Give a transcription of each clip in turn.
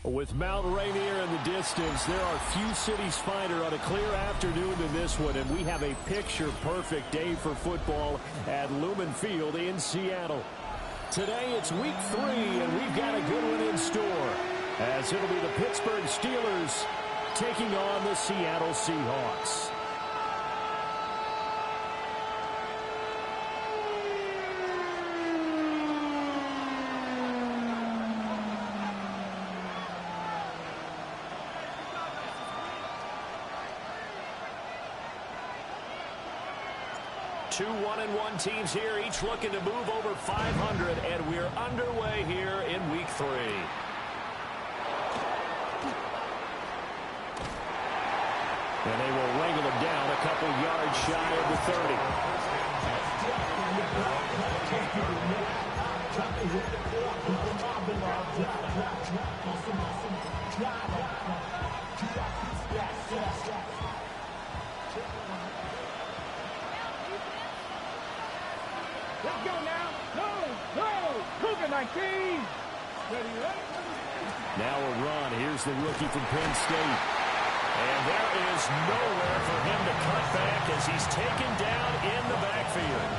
With Mount Rainier in the distance, there are few cities finer on a clear afternoon than this one, and we have a picture-perfect day for football at Lumen Field in Seattle. Today, it's week 3, and we've got a good one in store, as it'll be the Pittsburgh Steelers taking on the Seattle Seahawks. Two 1-1 teams here, each looking to move over 500, and we're underway here in week 3. And they will wrangle him down a couple yards shy of the 30. Let's go now. Go. Cougar 19. Now a run. Here's the rookie from Penn State. And there is nowhere for him to cut back as he's taken down in the backfield.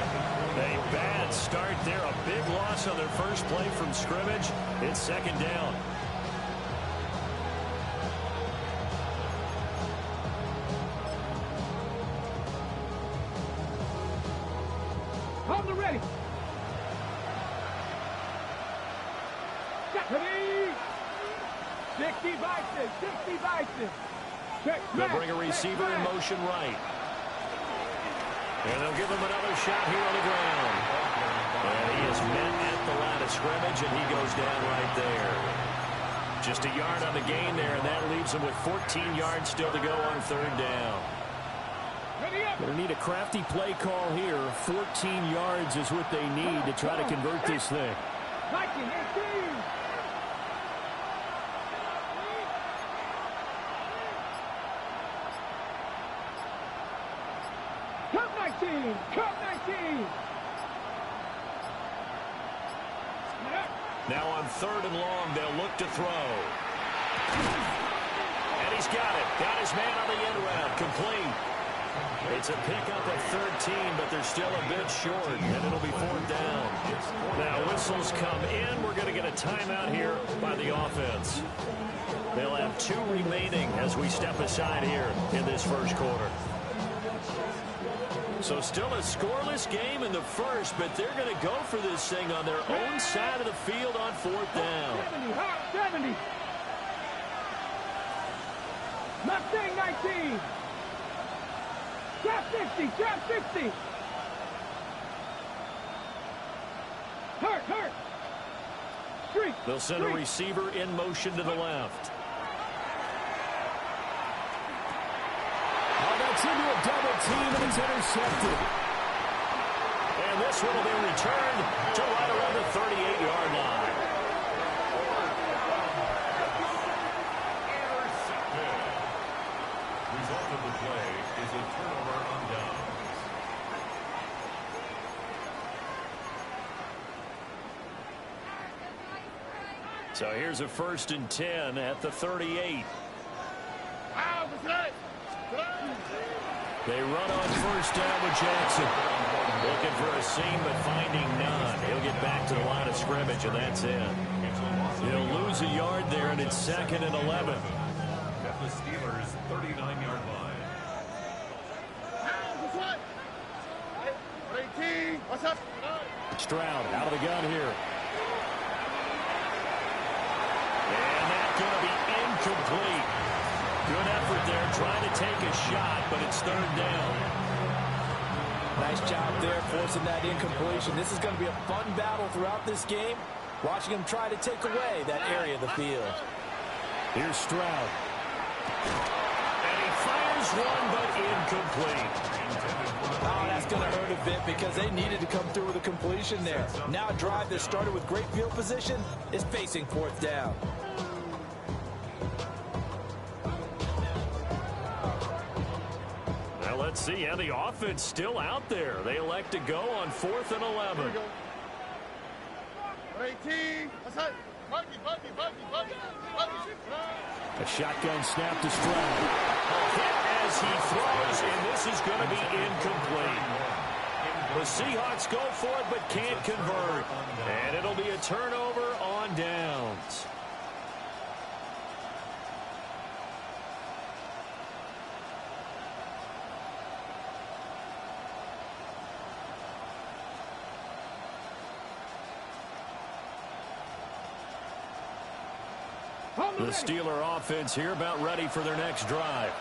A bad start there. A big loss on their first play from scrimmage. It's second down. On the ready. Ready. 60 Bison. They'll bring a receiver in motion right. And they'll give him another shot here on the ground. And he is met at the line of scrimmage, and he goes down right there. Just a yard on the gain there, and that leaves him with 14 yards still to go on third down. Going to need a crafty play call here. 14 yards is what they need to try to convert this thing. 19-18. Cup 19. Now on third and long, they'll look to throw. And he's got it. Got his man on the end route. Complete. It's a pickup of 13, but they're still a bit short, and it'll be fourth down. Now whistles come in. We're going to get a timeout here by the offense. They'll have 2 remaining as we step aside here in this first quarter. So still a scoreless game in the first, but they're going to go for this thing on their own side of the field on fourth down. 70. Mustang 19. Trap 50. Hurt. Streak. They'll send a receiver in motion to the left. It's into a double team, and it's intercepted. And this one will be returned to right around the 38-yard line. Intercepted. Result of the play is a turnover on downs. So here's a 1st and 10 at the 38. They run on first down with Jackson. Looking for a seam, but finding none. He'll get back to the line of scrimmage, and that's it. He'll lose a yard there, and it's 2nd and 11. At the Steelers' 39-yard line. What's up? Stroud out of the gun here. And that's going to be incomplete. Good effort there, trying to take a shot, but it's third down. Nice job there, forcing that incompletion. This is going to be a fun battle throughout this game, watching him try to take away that area of the field. Here's Stroud. And he fires one, but incomplete. Oh, that's going to hurt a bit because they needed to come through with a completion there. Now a drive that started with great field position is facing fourth down. Let's see, and the offense still out there. They elect to go on 4th and 11. 18. What's up? A shotgun snap to Stroud. A hit as he throws, and this is going to be incomplete. The Seahawks go for it but can't convert. And it'll be a turnover on downs. The Steeler offense here about ready for their next drive.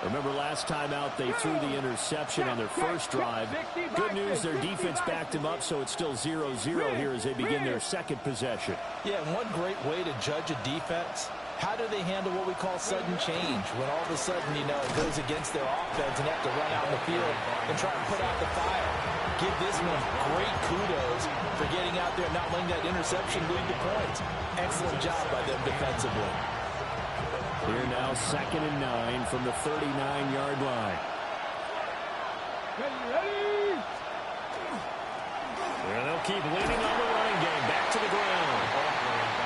Remember last time out they threw the interception on their first drive. Good news, their defense backed them up, so it's still 0-0 here as they begin their second possession. Yeah, and one great way to judge a defense, how do they handle what we call sudden change? When all of a sudden, it goes against their offense and they have to run out in the field and try and put out the fire. Give this one great kudos for getting out there and not letting that interception lead to points. Excellent job by them defensively. Here now, 2nd and 9 from the 39-yard line. Ready. And they'll keep leaning on the running game. Back to the ground.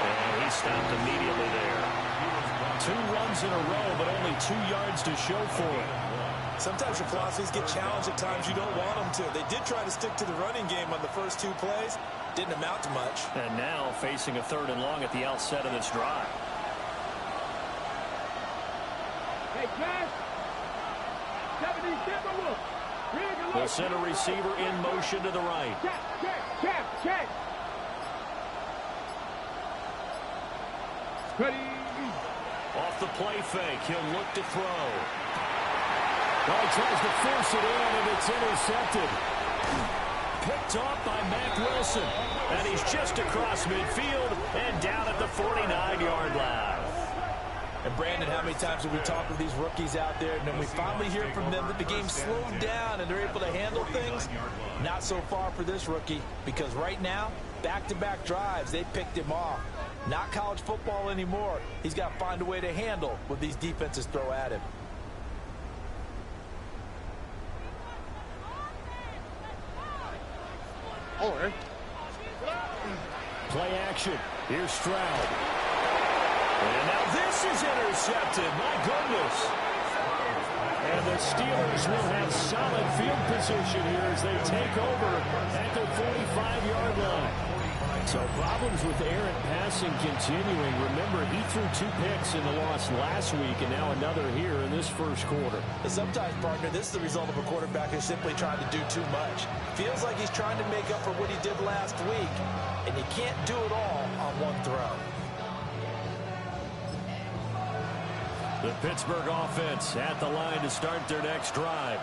And he stopped immediately there. 2 runs in a row, but only 2 yards to show for it. Sometimes your philosophies get challenged at times you don't want them to. They did try to stick to the running game on the first 2 plays. Didn't amount to much. And now facing a 3rd and long at the outset of this drive. Hey, pass. 70 Timberwolf. The center receiver in motion to the right. Check. Ready. Off the play fake, he'll look to throw. Well, he tries to force it in, and it's intercepted. Picked off by Mack Wilson. And he's just across midfield and down at the 49-yard line. And Brandon, how many times have we talked with these rookies out there, and then we finally hear from them that the game slowed down and they're able to handle things? Not so far for this rookie, because right now, back-to-back drives, they picked him off. Not college football anymore. He's got to find a way to handle what these defenses throw at him. Play action. Here's Stroud. And now this is intercepted. My goodness. And the Steelers will have solid field position here as they take over at their 45-yard line. So problems with errant passing continuing. Remember, he threw 2 picks in the loss last week, and now another here in this first quarter. Sometimes, partner, this is the result of a quarterback who's simply trying to do too much. Feels like he's trying to make up for what he did last week, and you can't do it all on one throw. The Pittsburgh offense at the line to start their next drive.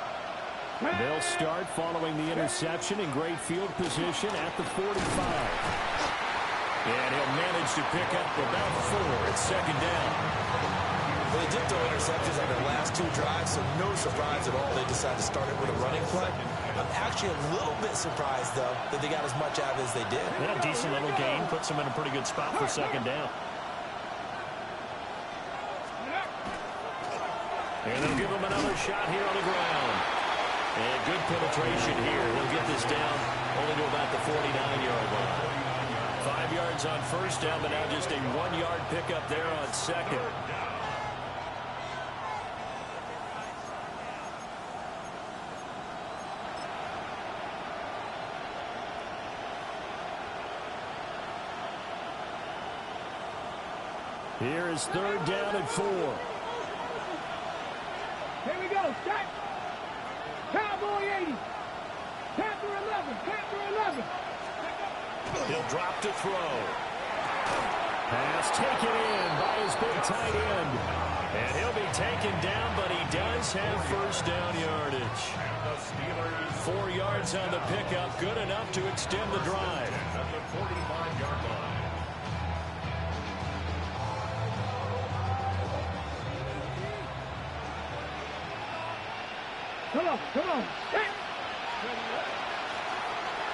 They'll start following the interception in great field position at the 45. And he'll manage to pick up about 4 at 2nd down. Well, they did throw interceptions on their last 2 drives, so no surprise at all they decided to start it with a running play. I'm actually a little bit surprised, though, that they got as much out of it as they did. Yeah, decent little gain. Puts them in a pretty good spot for 2nd down. And they'll give him another shot here on the ground. And good penetration here. He'll get this down only to about the 49-yard line. 5 yards on 1st down, but now just a 1-yard pickup there on 2nd. Here is 3rd down and 4. Here we go. Shot. Cowboy 80. Panther 11. Panther 11. He'll drop to throw. Pass taken in by his big tight end. And he'll be taken down, but he does have 1st down yardage. 4 yards on the pickup. Good enough to extend the drive. At the 45-yard line. Come on.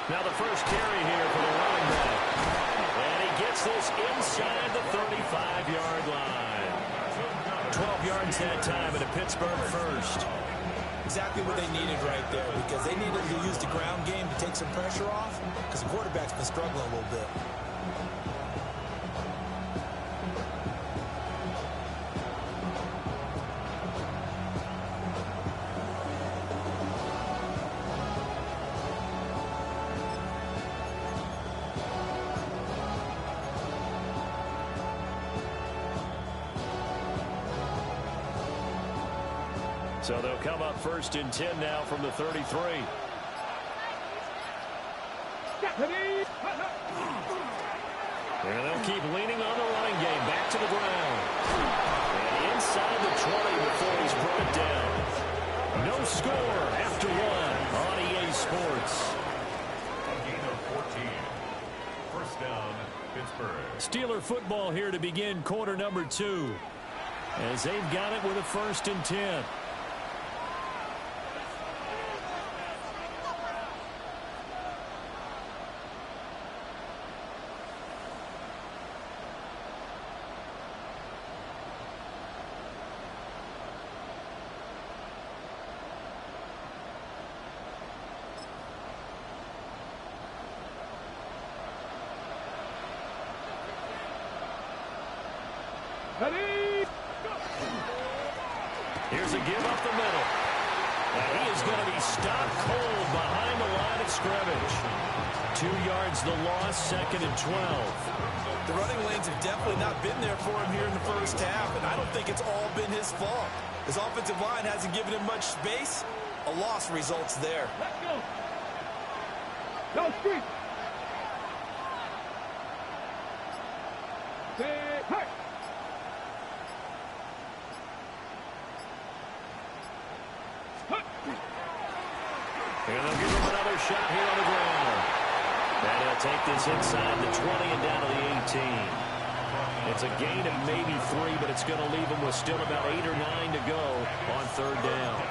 Now the first carry here for the running back. And he gets this inside the 35-yard line. 12 yards that time and a Pittsburgh first. Exactly what they needed right there, because they needed to use the ground game to take some pressure off, because the quarterback's been struggling a little bit. So they'll come up 1st and 10 now from the 33. And they'll keep leaning on the running game. Back to the ground. And inside the 20 before he's brought down. No score after 1 on EA Sports. A gain of 14. First down, Pittsburgh. Steeler football here to begin quarter number 2. As they've got it with a 1st and 10. Here's a give up the middle. And he is going to be stopped cold behind the line of scrimmage. 2 yards the loss, 2nd and 12. The running lanes have definitely not been there for him here in the first half, and I don't think it's all been his fault. His offensive line hasn't given him much space. A loss results there. Let's go. Go street. Say, hey. And they'll give him another shot here on the ground. And he'll take this inside the 20 and down to the 18. It's a gain of maybe 3, but it's going to leave him with still about 8 or 9 to go on 3rd down.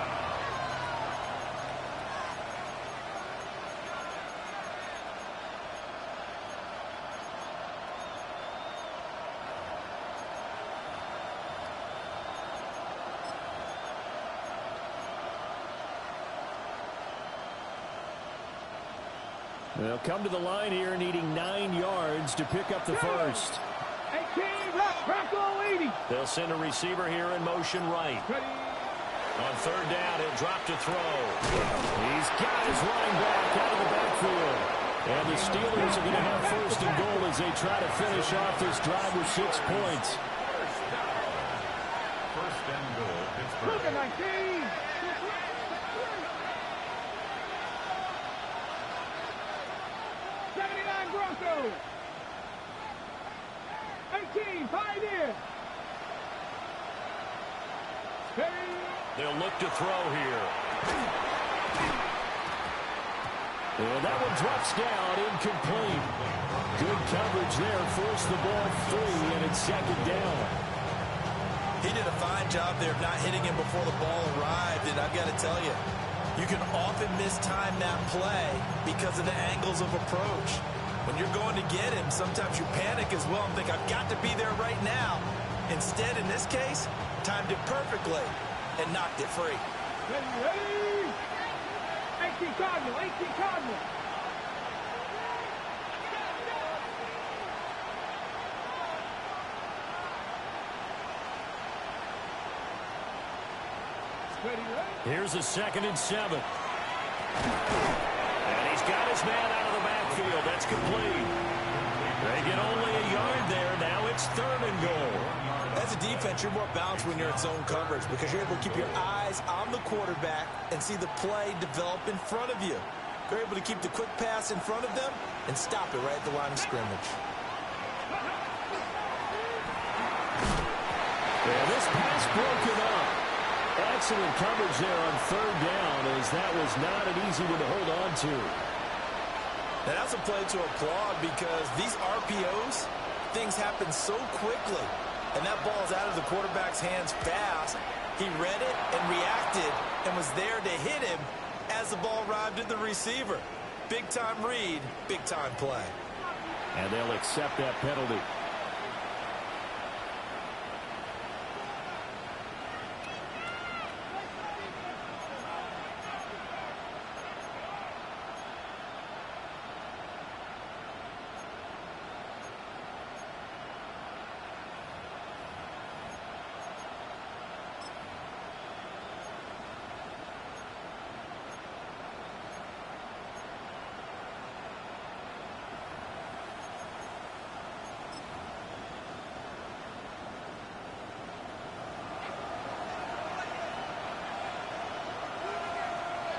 They'll come to the line here needing 9 yards to pick up the first. 18, Bronco 80. They'll send a receiver here in motion right. On 3rd down, he'll drop to throw. He's got his running back out of the backfield. And the Steelers are going to have 1st and goal as they try to finish off this drive with 6 points. First and goal, Pittsburgh. Look at 19. 79 Broncos. 18, Pioneer. They'll look to throw here. Well, that one drops down, incomplete. Good coverage there, forced the ball free, and it's 2nd down. He did a fine job there of not hitting him before the ball arrived, and I've got to tell you, you can often mistime that play because of the angles of approach. When you're going to get him, sometimes you panic as well and think, I've got to be there right now. Instead, in this case, timed it perfectly and knocked it free. Ready. 18 Cardinal, 18 Cardinal. Here's a 2nd and 7. And he's got his man out of the backfield. That's complete. They get only a yard there. Now it's 3rd and goal. As a defense, you're more balanced when you're in zone coverage because you're able to keep your eyes on the quarterback and see the play develop in front of you. You're able to keep the quick pass in front of them and stop it right at the line of scrimmage. Yeah, this pass broken up. Excellent coverage there on 3rd down, as that was not an easy one to hold on to. Now that's a play to applaud because these RPOs, things happen so quickly. And that ball's out of the quarterback's hands fast. He read it and reacted and was there to hit him as the ball arrived at the receiver. Big-time read, big-time play. And they'll accept that penalty.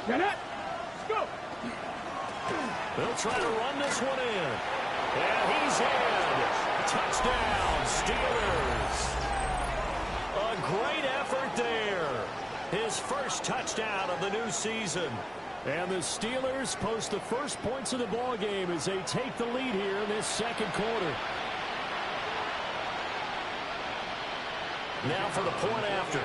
Get it. Go. They'll try to run this one in. And he's in. Touchdown, Steelers. A great effort there. His first touchdown of the new season. And the Steelers post the first points of the ball game as they take the lead here in this second quarter. Now for the point after.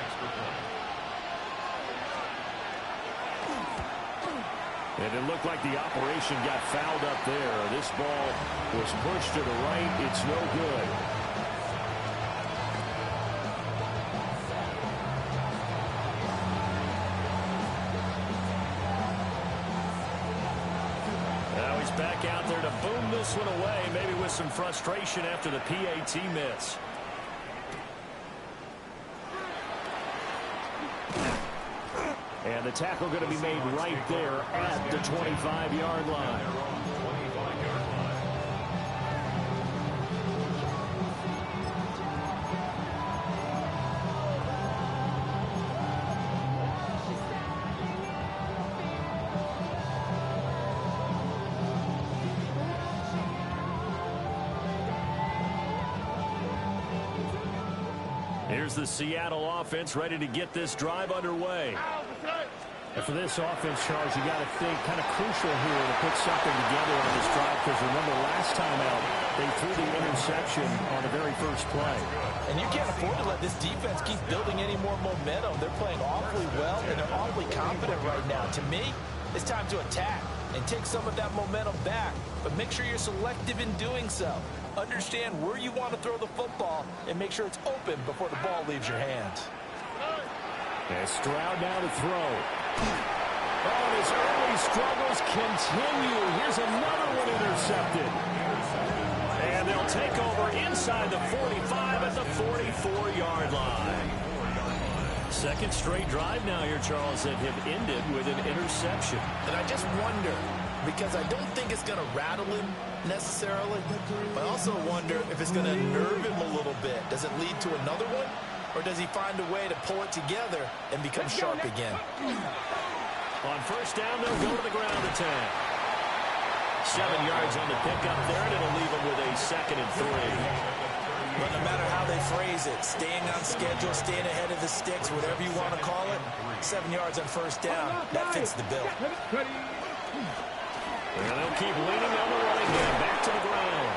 And it looked like the operation got fouled up there. This ball was pushed to the right. It's no good. Now he's back out there to boom this one away, maybe with some frustration after the PAT miss. And the tackle going to be made right there at the 25-yard line. Here's the Seattle offense ready to get this drive underway. And for this offense, Charles, you got to think kind of crucial here to put something together on this drive, because remember last time out they threw the interception on the very first play. And you can't afford to let this defense keep building any more momentum. They're playing awfully well, and they're awfully confident right now. To me, it's time to attack and take some of that momentum back, but make sure you're selective in doing so. Understand where you want to throw the football and make sure it's open before the ball leaves your hands. And Stroud now to throw. Oh, his early struggles continue. Here's another one intercepted. And they'll take over inside the 45 at the 44-yard line. Second straight drive now here, Charles, that have ended with an interception. And I just wonder, because I don't think it's going to rattle him necessarily, but I also wonder if it's going to nerve him a little bit. Does it lead to another one? Or does he find a way to pull it together and become sharp again? On first down, they'll go to the ground attack. 7 yards on the pickup there, and it'll leave them with a 2nd and 3. But no matter how they phrase it, staying on schedule, staying ahead of the sticks, whatever you want to call it, 7 yards on first down, that fits the bill. And they'll keep leaning on the running game, back to the ground.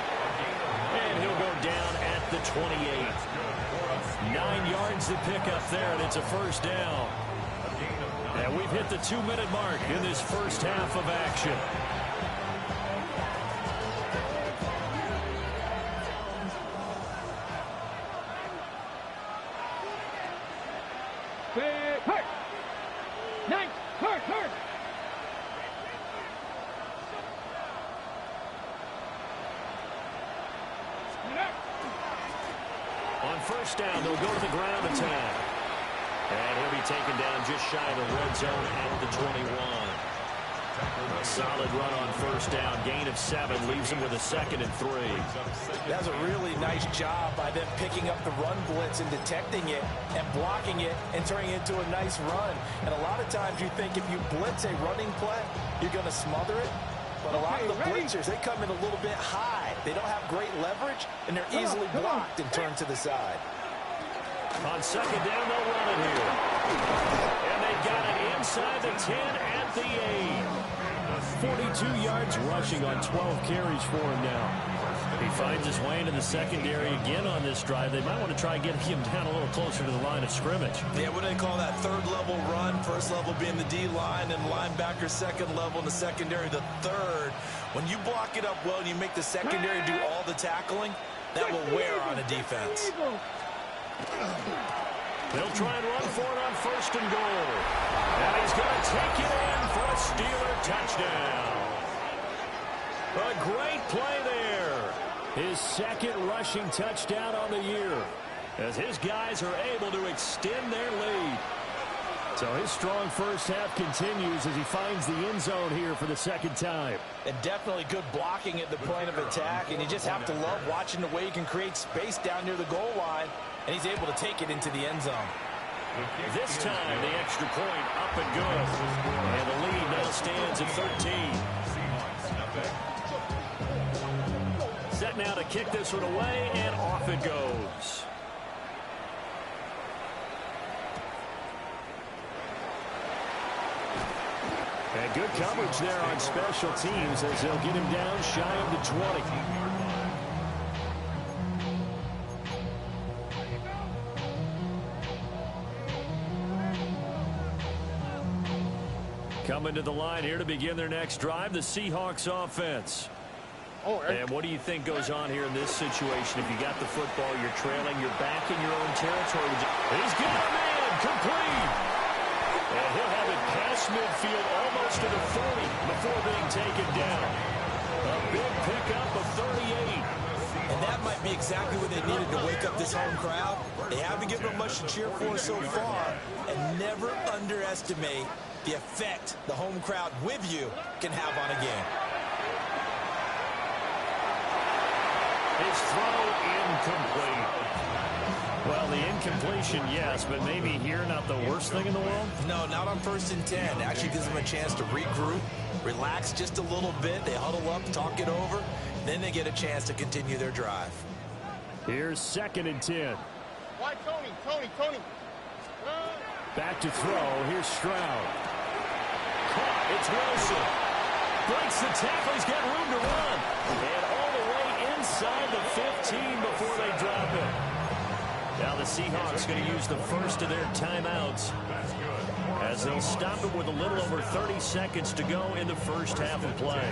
And he'll go down at the 28. 9 yards to pick up there, and it's a first down. And we've hit the 2-minute mark in this first half of action. Hurt. Nice. Hurt. On first down, they'll go to the ground attack. And he'll be taken down just shy of the red zone at the 21. A solid run on first down. Gain of 7 leaves him with a 2nd and 3. That's a really nice job by them picking up the run blitz and detecting it and blocking it and turning it into a nice run. And a lot of times you think if you blitz a running play, you're going to smother it. But a lot of the blitzers, they come in a little bit high. They don't have great leverage, and they're easily blocked and turned to the side. On second down, they'll run it here. And they got it inside the 10 at the 8. 42 yards rushing on 12 carries for him now. He finds his way into the secondary again on this drive. They might want to try getting him down a little closer to the line of scrimmage. Yeah, what do they call that? Third level run. First level being the D-line, and linebacker second level, and the secondary the third. When you block it up well and you make the secondary do all the tackling, that will wear on a defense. They'll try and run for it on first and goal. And he's going to take it in for a Steeler touchdown. A great play there. His 2nd rushing touchdown on the year, as his guys are able to extend their lead. So his strong first half continues as he finds the end zone here for the 2nd time. And definitely good blocking at the point of attack, and you just have to love watching the way he can create space down near the goal line, and he's able to take it into the end zone. This time, the extra point up and good. And the lead now stands at 13. Set now to kick this one away, and off it goes. And good coverage there on special teams as they'll get him down shy of the 20. Coming to the line here to begin their next drive, the Seahawks offense. And what do you think goes on here in this situation? If you got the football, you're trailing, you're back in your own territory. He's got a man, complete. And he'll have it past midfield almost to the 40 before being taken down. A big pickup of 38. And that might be exactly what they needed to wake up this home crowd. They haven't given them much to cheer for so far. And never underestimate the effect the home crowd with you can have on a game. His throw incomplete. Well, the incompletion, yes, but maybe here not the worst thing in the world? No, not on 1st and 10. Actually gives them a chance to regroup, relax just a little bit. They huddle up, talk it over. Then they get a chance to continue their drive. Here's 2nd and 10. Why Tony? Back to throw. Here's Stroud. Caught. It's Wilson. Breaks the tackle. He's got room to run. And all the way inside the 15 before they drop it. Now the Seahawks going to use the first of their timeouts as they'll stop it with a little over 30 seconds to go in the first half of play.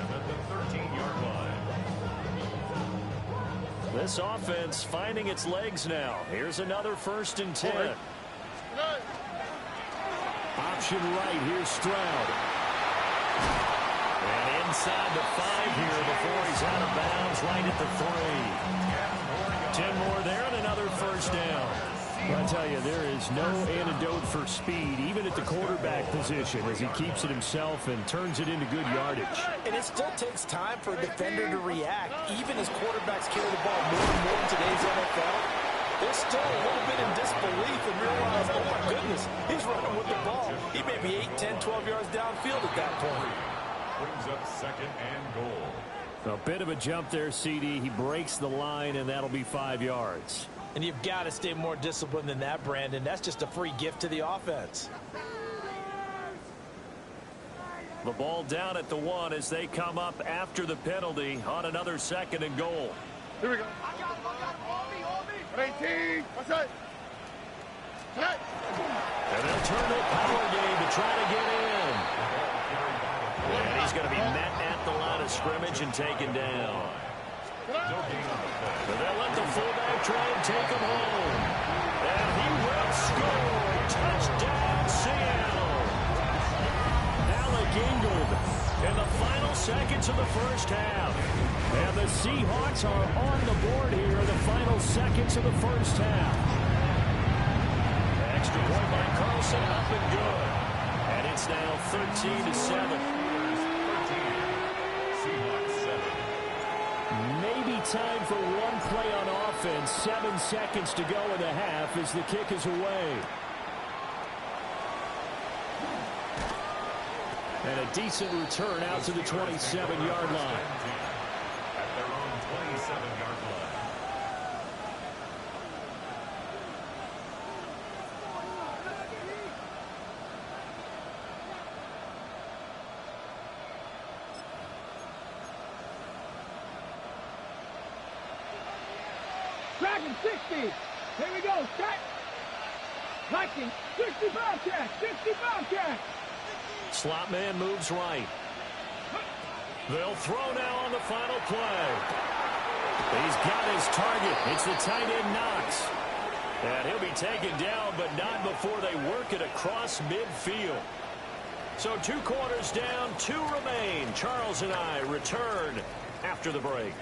This offense finding its legs now. Here's another 1st and 10. Option right. Here's Stroud. And inside the 5 here before he's out of bounds right at the 3. 10 more there and another first down. Well, I tell you, there is no antidote for speed, even at the quarterback position, as he keeps it himself and turns it into good yardage. And it still takes time for a defender to react. Even as quarterbacks carry the ball more and more in today's NFL, they're still a little bit in disbelief and realize, oh my goodness, he's running with the ball. He may be 8, 10, 12 yards downfield at that point. Brings up 2nd and goal. A bit of a jump there, CD. He breaks the line, and that'll be 5 yards. And you've got to stay more disciplined than that, Brandon. That's just a free gift to the offense. The ball down at the 1 as they come up after the penalty on another 2nd and goal. Here we go. I got him. 18. What's that? And they'll turn to a power game to try to get in. And he's going to be met at the line of scrimmage and taken down. But they'll let the fullback try and take him home. And he will score. Touchdown, Seattle. Alec Ingold in the final seconds of the first half. And the Seahawks are on the board here in the final seconds of the first half. Extra point by Carlson, up and good. And it's now 13-7. Maybe time for one play on offense. 7 seconds to go in the half as the kick is away. And a decent return out to the 27-yard line. At their own 27-yard line. Tracking 60. Here we go. Track. Tracking 65 track. 65 track. Slot man moves right. They'll throw now on the final play. He's got his target. It's the tight end Knox. And he'll be taken down, but not before they work it across midfield. So 2 quarters down, 2 remain. Charles and I return after the break.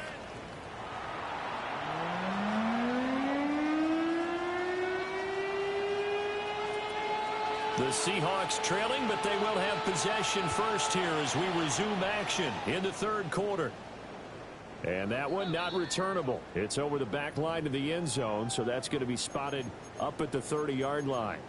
The Seahawks trailing, but they will have possession first here as we resume action in the 3rd quarter. And that one not returnable. It's over the back line of the end zone, so that's going to be spotted up at the 30-yard line.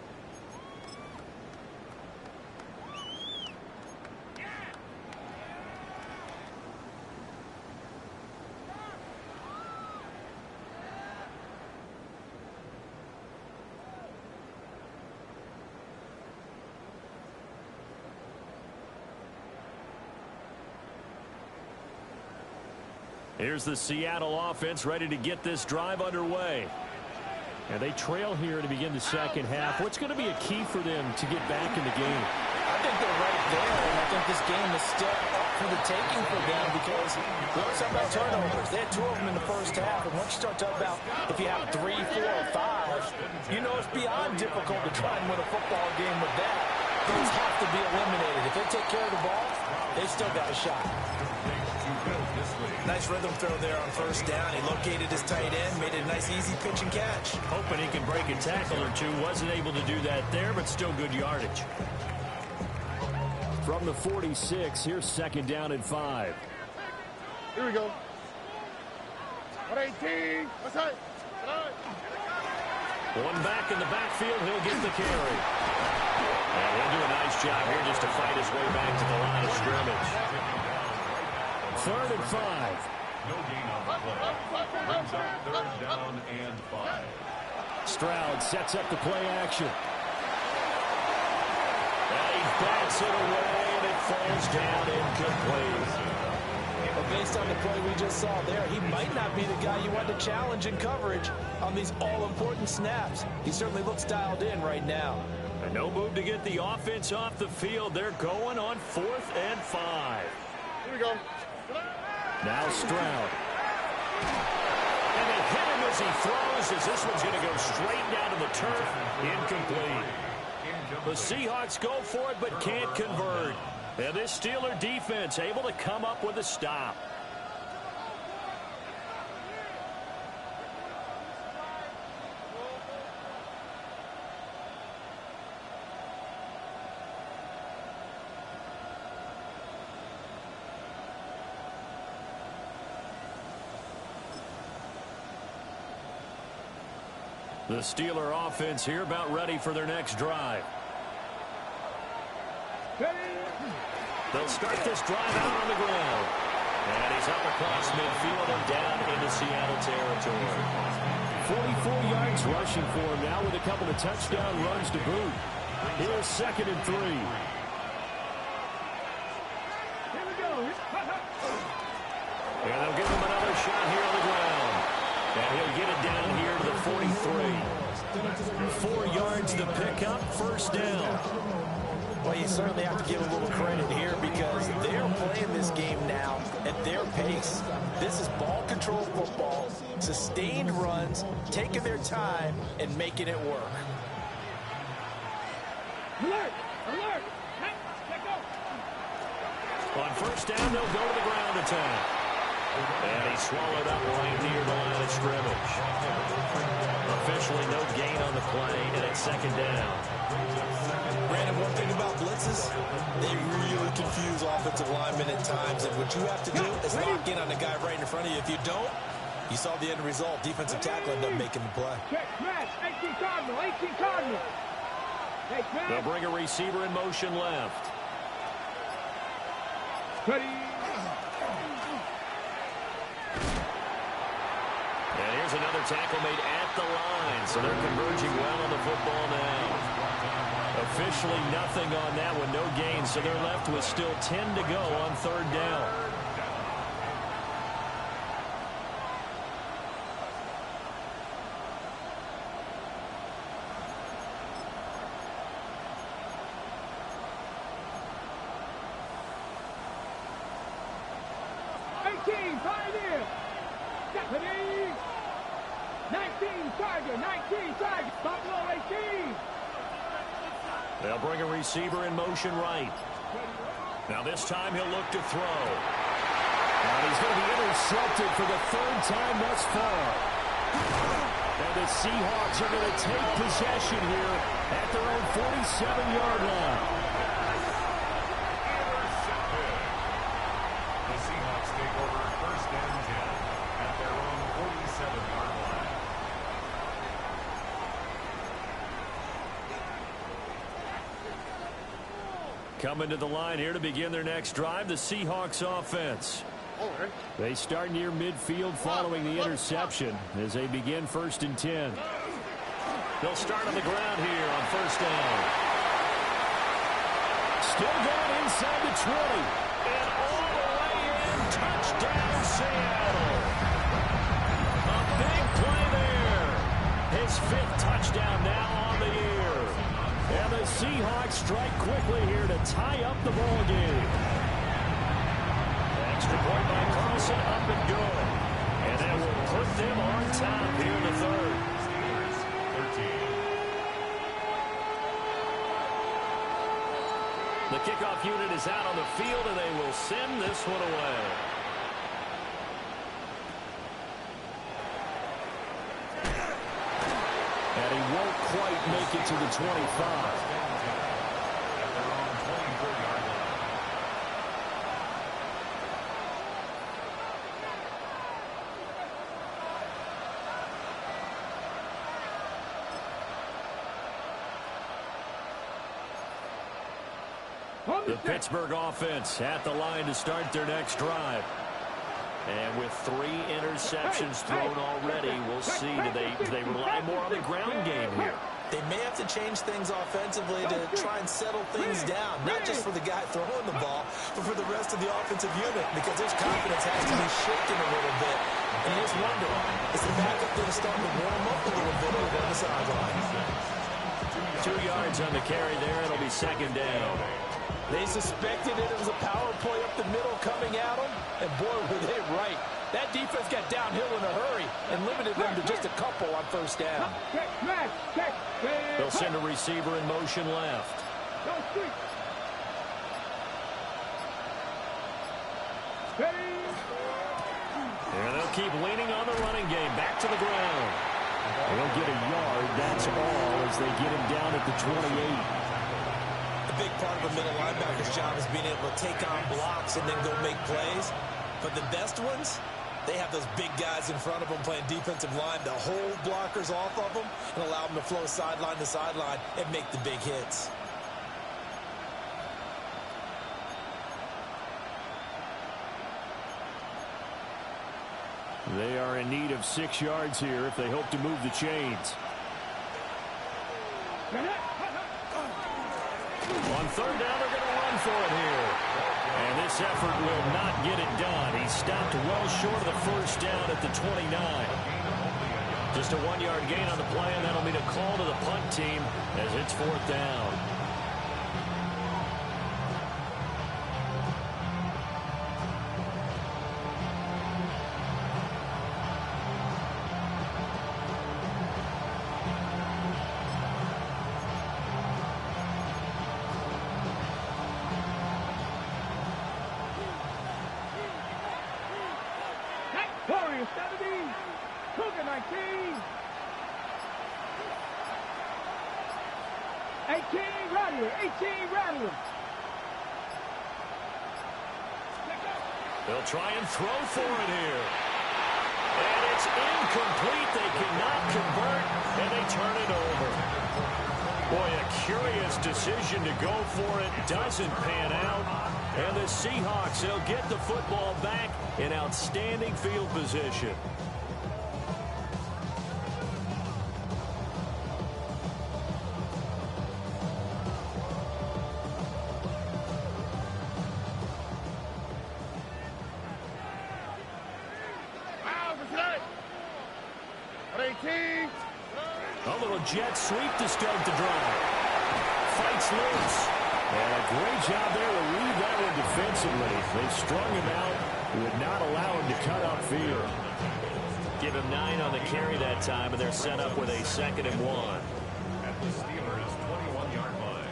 Here's the Seattle offense ready to get this drive underway. And they trail here to begin the second half. What's going to be a key for them to get back in the game? I think they're right there, and I think this game is still up for the taking for them because we always talk about turnovers. They had 2 of them in the first half, and once you start talking about if you have 3, 4, or 5, you know it's beyond difficult to try and win a football game with that. Those have to be eliminated. If they take care of the ball, they've still got a shot. Nice rhythm throw there on first down. He located his tight end, made it a nice easy pitch and catch. Hoping he can break a tackle or two. Wasn't able to do that there, but still good yardage. From the 46, here's second down and 5. Here we go. 118. What's that? One back in the backfield. He'll get the carry. And he'll do a nice job here just to fight his way back to the line of scrimmage. 3rd and 5. No gain on the play. Brings up 3rd down and 5. Stroud sets up the play action. And he bats it away, and it falls down incomplete. But based on the play we just saw there, he might not be the guy you want to challenge in coverage on these all-important snaps. He certainly looks dialed in right now. And no move to get the offense off the field. They're going on 4th and 5. Here we go. Now Stroud. And they hit him as he throws, as this one's going to go straight down to the turf. Incomplete. The Seahawks go for it, but can't convert. And this Steeler defense able to come up with a stop. The Steeler offense here about ready for their next drive. They'll start this drive out on the ground. And he's up across midfield and down into Seattle territory. 44 yards rushing for him now with a couple of touchdown runs to boot. Here's 2nd and 3. Here we go. And they'll give him another shot here on the ground. And he'll get it down here to the 43. 4 yards to pick up, 1st down. Well, you certainly have to give a little credit here because they're playing this game now at their pace. This is ball control football, sustained runs, taking their time, and making it work. Alert! Alert! Hey, let go! On 1st down, they'll go to the ground attack. And he swallowed up right near the line of scrimmage. Officially no gain on the play, and it's 2nd down. Brandon, one thing about blitzes, they really confuse offensive linemen at times, and what you have to do is lock in on the guy right in front of you. If you don't, you saw the end result. Defensive tackle ended up making the play. Check, smash, 18 Cardinal, 18 Cardinal. Hey, smash. They'll bring a receiver in motion left. Ready. And here's another tackle made at the line, so they're converging well on the football now. Officially nothing on that one, no gain, so they're left with still 10 to go on 3rd down. Pioneer. Deputy. 19 Tiger, 19 Tiger. Buffalo 18. They'll bring a receiver in motion right. Now this time he'll look to throw. And he's going to be intercepted for the 3rd time thus far. And the Seahawks are going to take possession here at their own 47-yard line. The Seahawks take over 1st and 10 at their own 47-yard line. Coming to the line here to begin their next drive, the Seahawks offense. They start near midfield following the interception as they begin 1st and 10. They'll start on the ground here on 1st down. Still going inside the 20. And all the way in. Touchdown, Seattle. A big play there. His 5th touchdown now on the year. And the Seahawks strike quickly here to tie up the ball game. Extra point by Carlson, up and good. And that will put them on top here in the 3rd. Steelers 13. The kickoff unit is out on the field, and they will send this one away. And he won't quite make it to the 25. At their own 24-yard line. The Pittsburgh offense at the line to start their next drive. And with 3 interceptions thrown already, we'll see. Do they rely more on the ground game here? They may have to change things offensively to try and settle things down, not just for the guy throwing the ball, but for the rest of the offensive unit, because his confidence has to be shaken a little bit. And you just wonder, is the backup going to start to warm up a little bit over on the sideline? 2 yards on the carry there. It'll be 2nd down. They suspected it was a power play up the middle coming at them, and boy, were they right. That defense got downhill in a hurry and limited them to just a couple on 1st down. They'll send a receiver in motion left. And they'll keep leaning on the running game. Back to the ground. They'll get a yard, that's all, as they get him down at the 28. A big part of a middle linebacker's job is being able to take on blocks and then go make plays. But the best ones, they have those big guys in front of them playing defensive line to hold blockers off of them and allow them to flow sideline to sideline and make the big hits. They are in need of 6 yards here if they hope to move the chains. On 3rd down, they're going to run for it here. And this effort will not get it done. He stopped well short of the 1st down at the 29. Just a 1-yard gain on the play, and that'll mean a call to the punt team as it's 4th down. Warriors 70, Cougar 19, 18 Rattler, 18 Rattler. They'll try and throw for it here. And it's incomplete. They cannot convert, and they turn it over. Boy, a curious decision to go for it. Doesn't pan out. And the Seahawks, they'll get the football back in outstanding field position. A little jet sweep to start the drive. Fights loose. And a great job there to read that one defensively. They strung him out, would not allow him to cut upfield. Give him 9 on the carry that time, and they're set up with a 2nd and 1. At the Steelers' 21-yard line.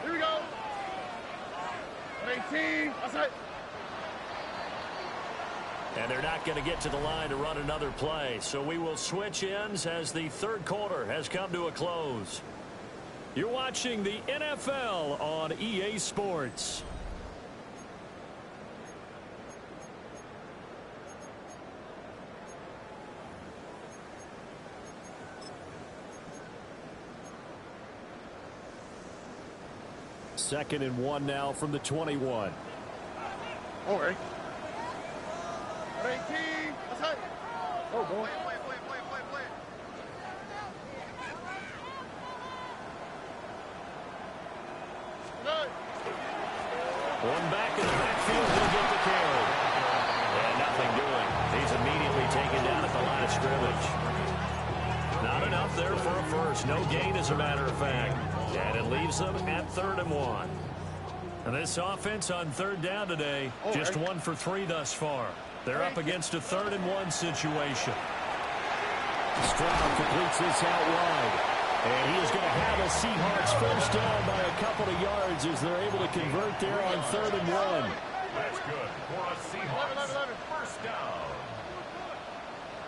Here we go. 18, outside. And they're not going to get to the line to run another play. So we will switch ends as the 3rd quarter has come to a close. You're watching the NFL on EA Sports. Second and 1 now from the 21. Over. 18, outside. Oh, boy. One back in the backfield. midfield. He'll get the carry. And nothing doing. He's immediately taken down at the line of scrimmage. Not enough there for a first. No gain, as a matter of fact. And it leaves them at 3rd and 1. And this offense on 3rd down today, just 1 for 3 thus far. They're up against a 3rd and 1 situation. Stroud completes this out wide. And he is going to have a Seahawks first down by a couple of yards as they're able to convert there on 3rd and 1. That's good for a Seahawks first down.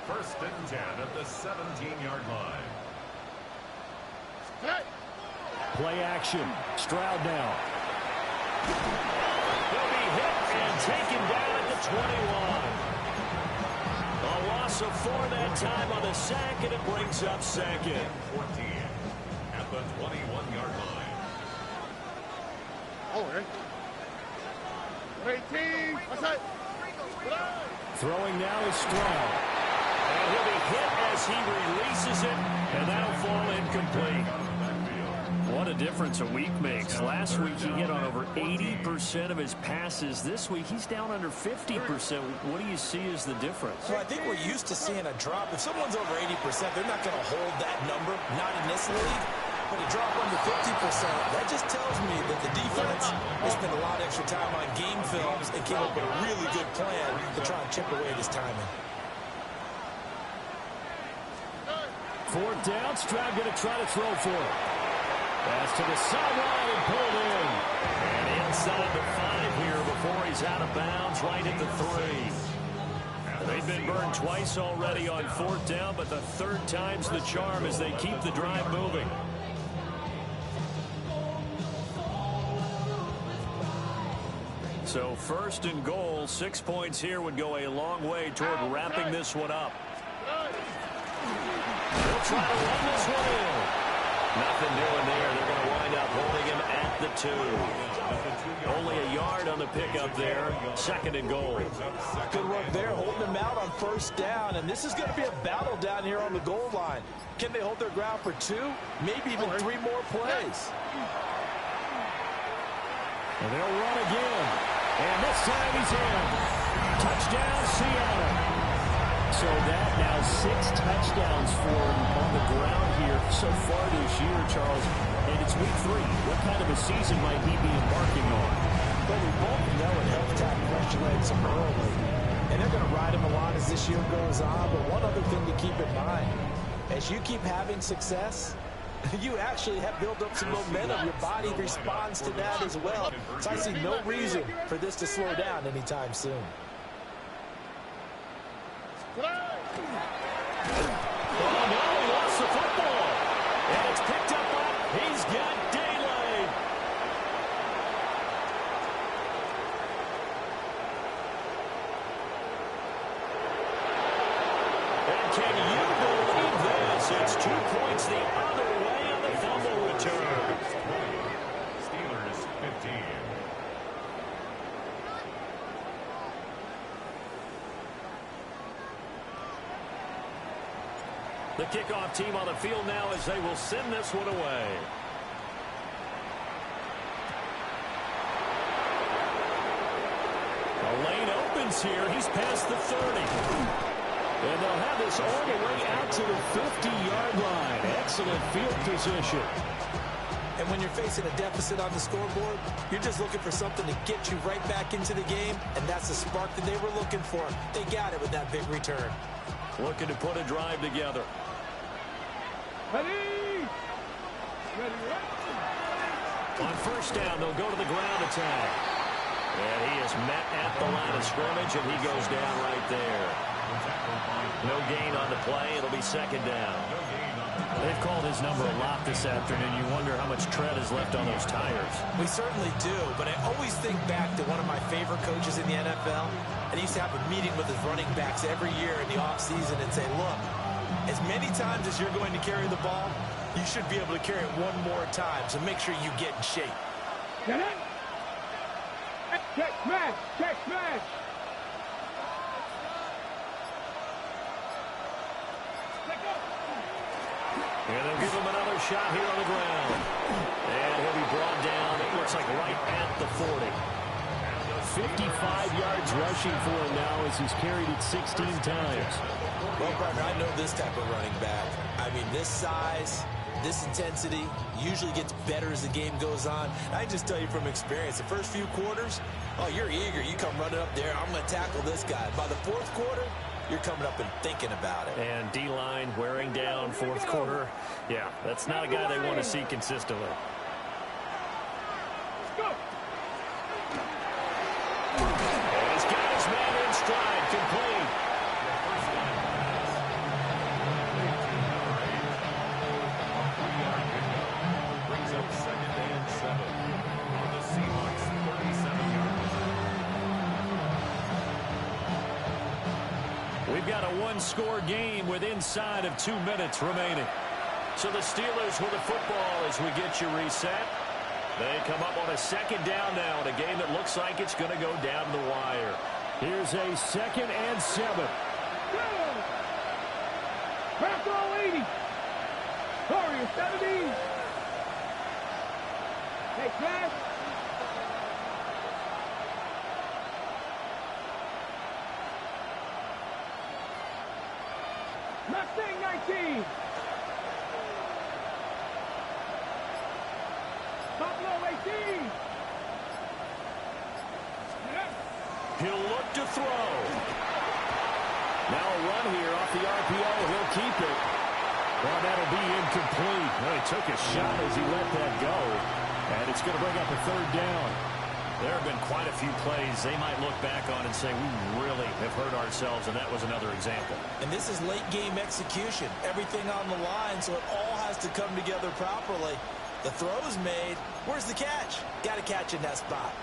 1st and 10 at the 17-yard line. Play action. Stroud now. He'll be hit and taken down at the 21. A loss of 4 that time on the sack, and it brings up 2nd. 14 at the 21-yard line. Oh, 18. What's that? Throwing now is Stroud. And he'll be hit as he releases it, and that'll fall incomplete. What a difference a week makes. Last week he hit on over 80% of his passes. This week he's down under 50%. What do you see as the difference? Well, I think we're used to seeing a drop. If someone's over 80%, they're not going to hold that number, not in this league. But a drop under 50%, that just tells me that the defense has spent a lot of extra time on game films and came up with a really good plan to try and chip away at his timing. 4th down, Stroud going to try to throw for it. Pass to the sideline and pulled in. And inside the 5 here before he's out of bounds, right at the 3. They've been burned twice already on 4th down, but the 3rd time's the charm as they keep the drive moving. So 1st and goal, 6 points here would go a long way toward wrapping this one up. They'll try to run this one in. Nothing doing there. They're going to wind up holding him at the 2. Only a yard on the pickup there. 2nd and goal. Good work there, holding him out on 1st down. And this is going to be a battle down here on the goal line. Can they hold their ground for 2? Maybe even 3 more plays. And they'll run again. And this time he's in. Touchdown, Seattle. So that now 6 touchdowns for him on the ground here so far this year, Charles. And it's week 3. What kind of a season might he be embarking on? Well, we both know it helps to have fresh legs early. And they're going to ride him a lot as this year goes on. But one other thing to keep in mind, as you keep having success, you actually have built up some momentum. Your body responds to that as well. So I see no reason for this to slow down anytime soon. Oh, no, he lost the football. And it's picked up by, he's got daylight. And can you believe this? It's 2 points the other way on the fumble return. Steelers 15. The kickoff team on the field now as they will send this one away. The lane opens here. He's past the 30. And they'll have this all the way out to the 50-yard line. Excellent field position. And when you're facing a deficit on the scoreboard, you're just looking for something to get you right back into the game, and that's the spark that they were looking for. They got it with that big return. Looking to put a drive together. Ready? On 1st down, they'll go to the ground attack. And he is met at the line of scrimmage, and he goes down right there. No gain on the play. It'll be 2nd down. They've called his number a lot this afternoon. You wonder how much tread is left on those tires. We certainly do, but I always think back to one of my favorite coaches in the NFL, and he used to have a meeting with his running backs every year in the offseason and say, look, as many times as you're going to carry the ball, you should be able to carry it one more time, so make sure you get in shape. Get it? Check smash! Check smash! And they'll give him another shot here on the ground. And he'll be brought down, it looks like right at the 40. 55 yards rushing for him now as he's carried it 16 times. Well, partner, I know this type of running back. I mean, this size, this intensity usually gets better as the game goes on. I just tell you from experience, the first few quarters, oh, you're eager. You come running up there, I'm going to tackle this guy. By the fourth quarter, you're coming up and thinking about it. And D-line wearing down fourth quarter. Yeah, that's not a guy they want to see consistently. And he's got his man in stride, complete. Brings up 2nd and 7 on the Seahawks 37-yard line. We've got a one-score game with inside of 2 minutes remaining. So the Steelers with the football as we get you reset. They come up on a 2nd down now in a game that looks like it's going to go down the wire. Here's a 2nd and 7. Back row 80. Warriors 70. Hey, Clash. Mustang 19. Buffalo 18. He'll look to throw. Now a run here off the RPO. He'll keep it. Well, that'll be incomplete. Well, he took a shot as he let that go. And it's going to bring up a 3rd down. There have been quite a few plays they might look back on and say, we really have hurt ourselves, and that was another example. And this is late game execution. Everything on the line, so it all has to come together properly. The throw's made. Where's the catch? Got to catch in that spot.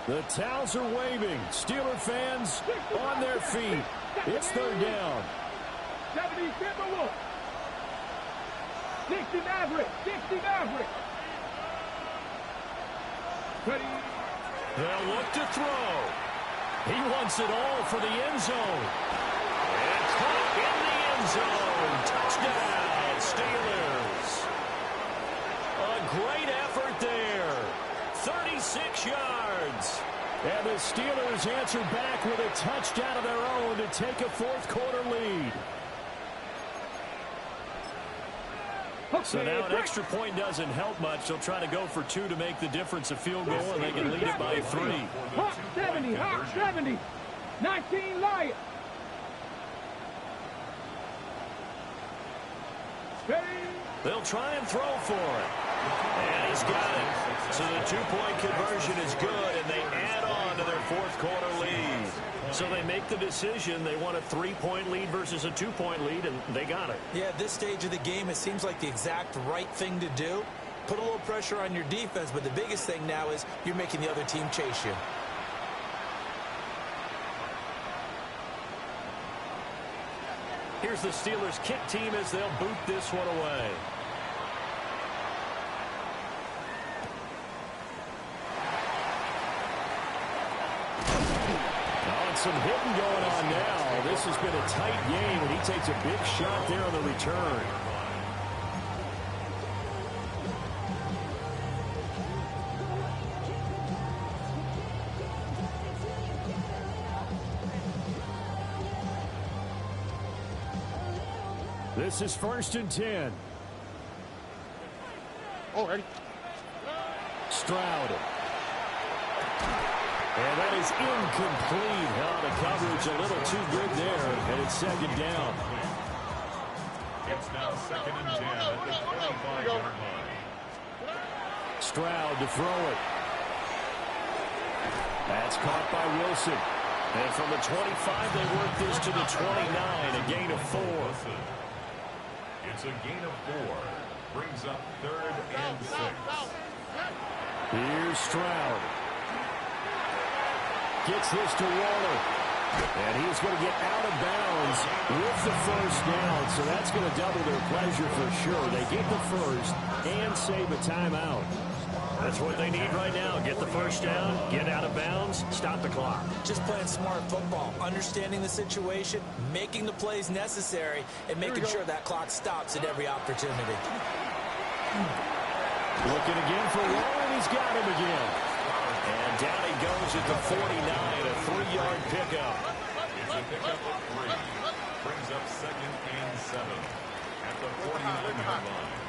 The towels are waving. Steeler fans on their feet. It's 3rd down. 70 Timberwolves. 60 Maverick. 60 Maverick. Ready. They'll look to throw. He wants it all for the end zone. And caught in the end zone. Touchdown, Steelers. A great effort there. 36 yards. And the Steelers answer back with a touchdown of their own to take a 4th quarter lead. So now an extra point doesn't help much. They'll try to go for 2 to make the difference a field goal, and they can lead it by 3. Hawk 70, Hawk 70. 19 Lions. They'll try and throw for it. And he's got it. So the 2-point conversion is good, and they add on to their 4th quarter lead. So they make the decision. They want a 3-point lead versus a 2-point lead, and they got it. Yeah, at this stage of the game, it seems like the exact right thing to do. Put a little pressure on your defense, but the biggest thing now is you're making the other team chase you. Here's the Steelers kick team as they'll boot this one away. Some hitting going on now. This has been a tight game, and he takes a big shot there on the return. This is 1st and 10. Already. Stroud. And that is incomplete. Oh, the coverage a little too good there, and it's 2nd down. It's now 2nd and 10 at the 25-yard line. Stroud to throw it. That's caught by Wilson. And from the 25, they work this to the 29, a gain of 4. It's a gain of 4. Brings up 3rd and 6. Here's Stroud. Gets this to Waller. And he's going to get out of bounds with the 1st down. So that's going to double their pleasure for sure. They get the 1st and save a timeout. That's what they need right now. Get the 1st down, get out of bounds, stop the clock. Just playing smart football, understanding the situation, making the plays necessary, and making sure that clock stops at every opportunity. Looking again for Waller, and he's got him again. down he goes at the 49, a 3-yard pickup. It's a pickup of 3. Brings up 2nd and 7 at the 49-yard line.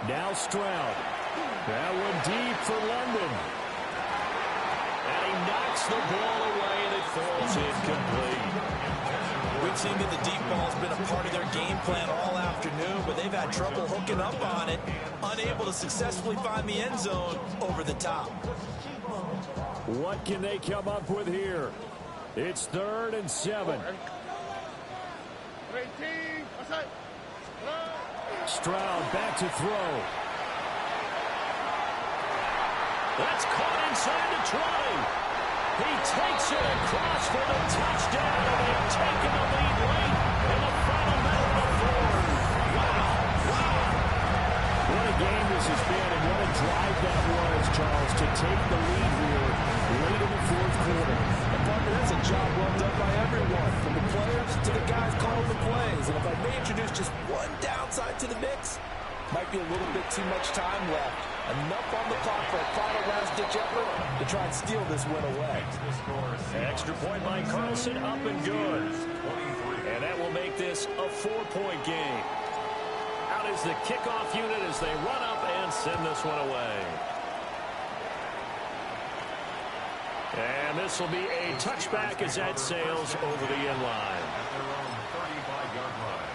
Now Stroud. That one deep for London. And he knocks the ball away, and it falls incomplete. We've seen that the deep ball has been a part of their game plan all afternoon, but they've had trouble hooking up on it, unable to successfully find the end zone over the top. What can they come up with here? It's 3rd and 7. Stroud back to throw. That's caught inside the 20. He takes it across for the touchdown, and they've taken the lead late in the final minute of the 4th. Wow. What a game this has been, and what a drive that was, Charles, to take the lead here late in the 4th quarter. And partner, that's a job well done by everyone, from the players to the guys calling the plays. And if I may introduce just one downside to the mix, might be a little bit too much time left. Enough on the clock for a final last-ditch effort to try and steal this win away. Extra point by Carlson, up and good. And that will make this a 4-point game. Out is the kickoff unit as they run up and send this one away. And this will be a touchback as that sails over the end line. At their own 35-yard line.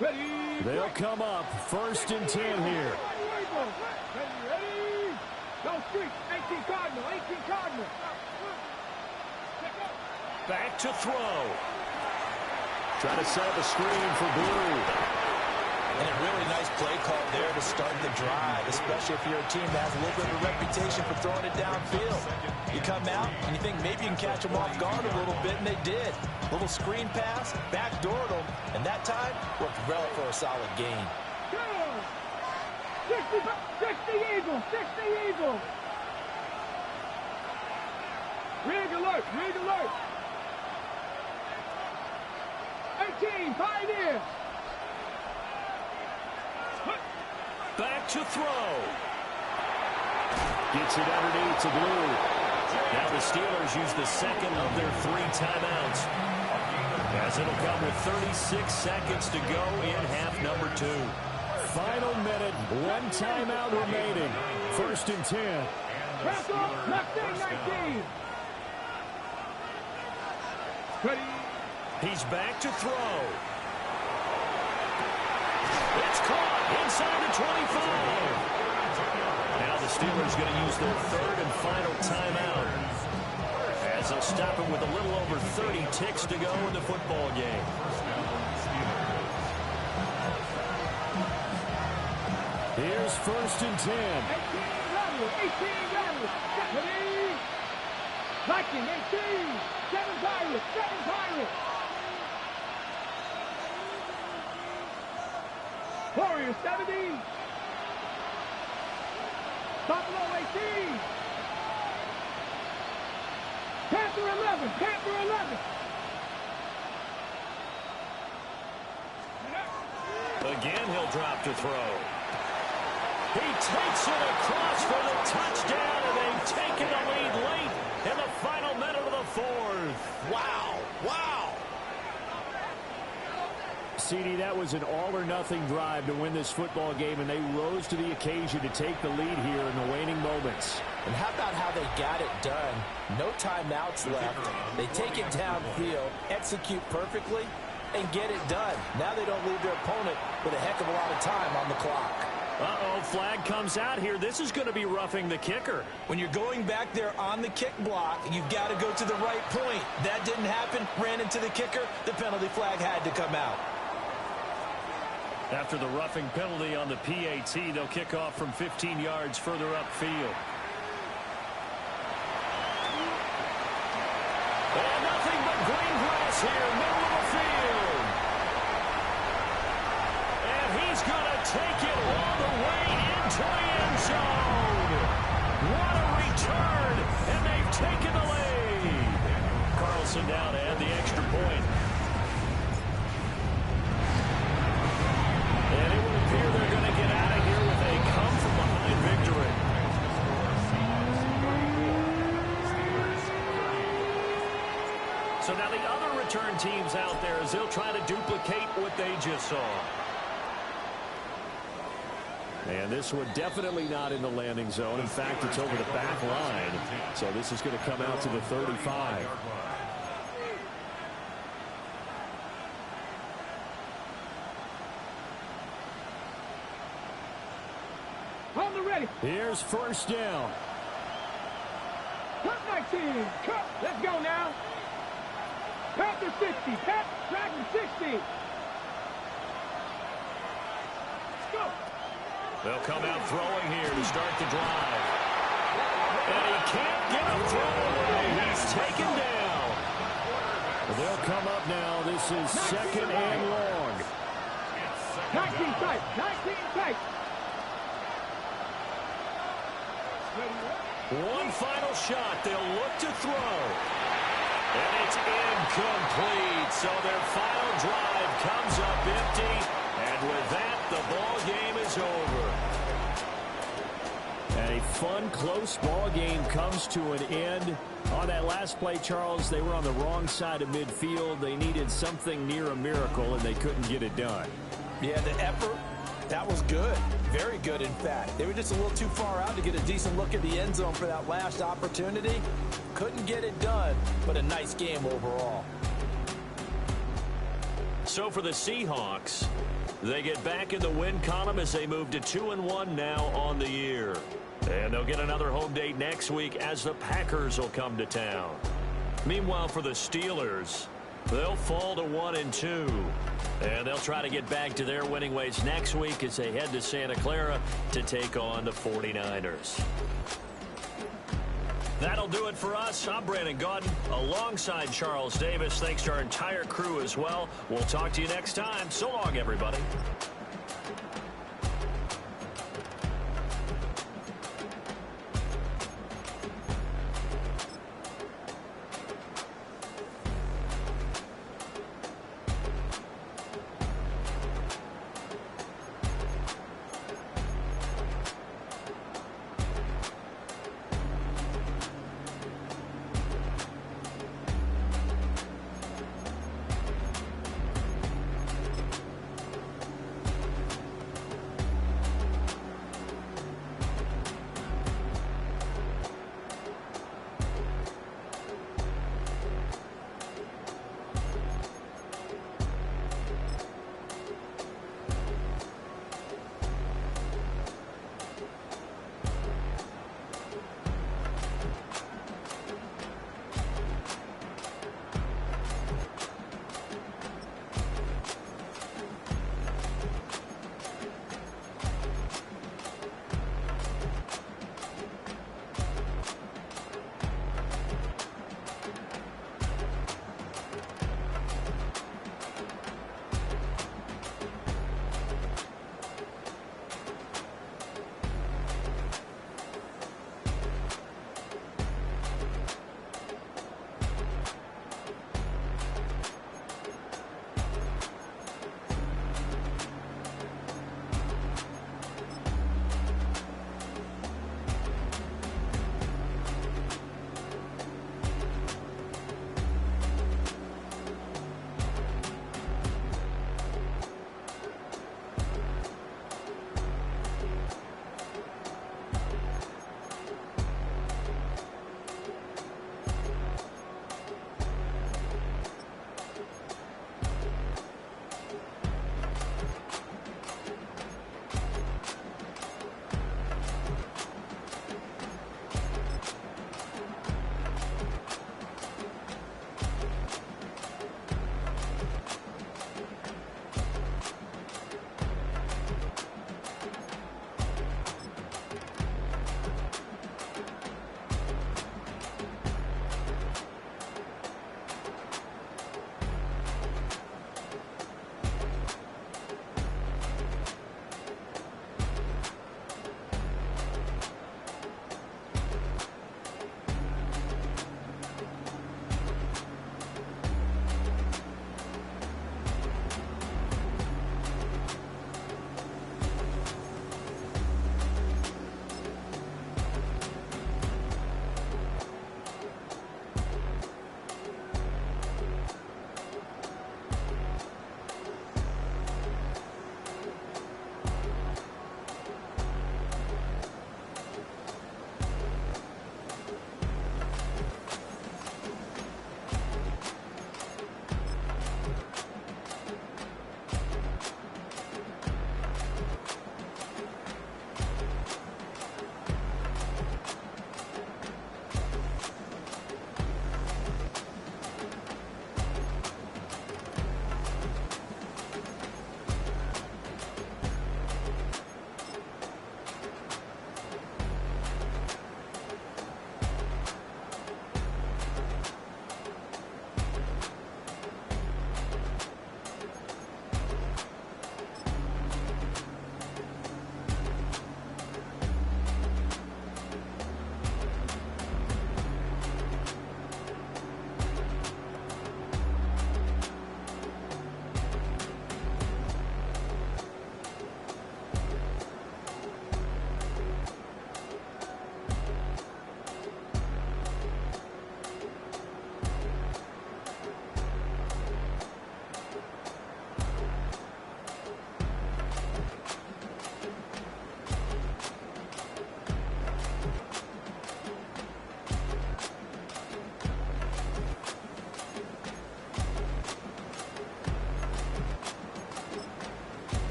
Ready. They'll come up 1st and 10 here. Ready. Go street. 18 Cardinal. 18 Cardinal. Back to throw. Try to set up a screen for Blue. And a really nice play call there to start the drive, especially if you're a team that has a little bit of a reputation for throwing it downfield. You come out and you think maybe you can catch them off guard a little bit, and they did. Little screen pass, backdoored them, and that time worked well for a solid gain. 60 Eagles. 60 Eagles. Rig alert. Rig alert. 18 Pioneer. Back to throw. Gets it underneath to Blue. Now the Steelers use the 2nd of their 3 timeouts, as it'll come with 36 seconds to go in half number 2. Final minute, 1 timeout remaining. 1st and 10. Pass off. Left in 19. Ready. He's back to throw. It's caught inside the 25. Now the Steelers going to use their 3rd and final timeout, as they'll stop it with a little over 30 ticks to go in the football game. Here's 1st and 10. 18 Rebels. Ready. Viking 18. 7 Pirates. 7 Pirates. Warriors 70. Buffalo 18. Panther 11. Panther 11. Again, he'll drop to throw. He takes it across for the touchdown, and they've taken the lead late in the final minute of the 4th. Wow. Wow. CD, that was an all-or-nothing drive to win this football game, and they rose to the occasion to take the lead here in the waning moments. And how about how they got it done? No timeouts left. They take it downfield, execute perfectly, and get it done. Now they don't leave their opponent with a heck of a lot of time on the clock. Uh-oh, flag comes out here. This is going to be roughing the kicker. When you're going back there on the kick block, you've got to go to the right point. That didn't happen. Ran into the kicker. The penalty flag had to come out. After the roughing penalty on the PAT, they'll kick off from 15 yards further upfield. And nothing but green grass here, middle of the field. And And he's going to take it all the way into the end zone. What a return, and they've taken the lead. Carlson down to add the extra point. And it would appear they're going to get out of here with a come-from-behind victory. So now the other return teams out there as they'll try to duplicate what they just saw. And this one definitely not in the landing zone. In fact, it's over the back line. So this is going to come out to the 35. On the ready. Here's first down. Cut 19. Cut. Let's go now. Panther 60. Pat Dragon 60. Let's go. They'll come out throwing here to start the drive. And he can't get a throw away. He's taken down. They'll come up now. This is second and long. 19 tight. 19 tight. One final shot. They'll look to throw. And it's incomplete. So their final drive comes up empty. And with that, the ball game is over. And a fun, close ball game comes to an end. On that last play, Charles, they were on the wrong side of midfield. They needed something near a miracle, and they couldn't get it done. Yeah, the effort, that was good. Very good, in fact. They were just a little too far out to get a decent look at the end zone for that last opportunity. Couldn't get it done, but a nice game overall. So for the Seahawks, they get back in the win column as they move to 2-1 now on the year. And they'll get another home date next week as the Packers will come to town. Meanwhile, for the Steelers, they'll fall to 1-2. And they'll try to get back to their winning ways next week as they head to Santa Clara to take on the 49ers. That'll do it for us. I'm Brandon Gaudin alongside Charles Davis. Thanks to our entire crew as well. We'll talk to you next time. So long, everybody.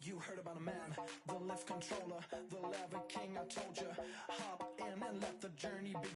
You heard about a man, the lift controller, the lever king, I told you. Hop in and let the journey begin.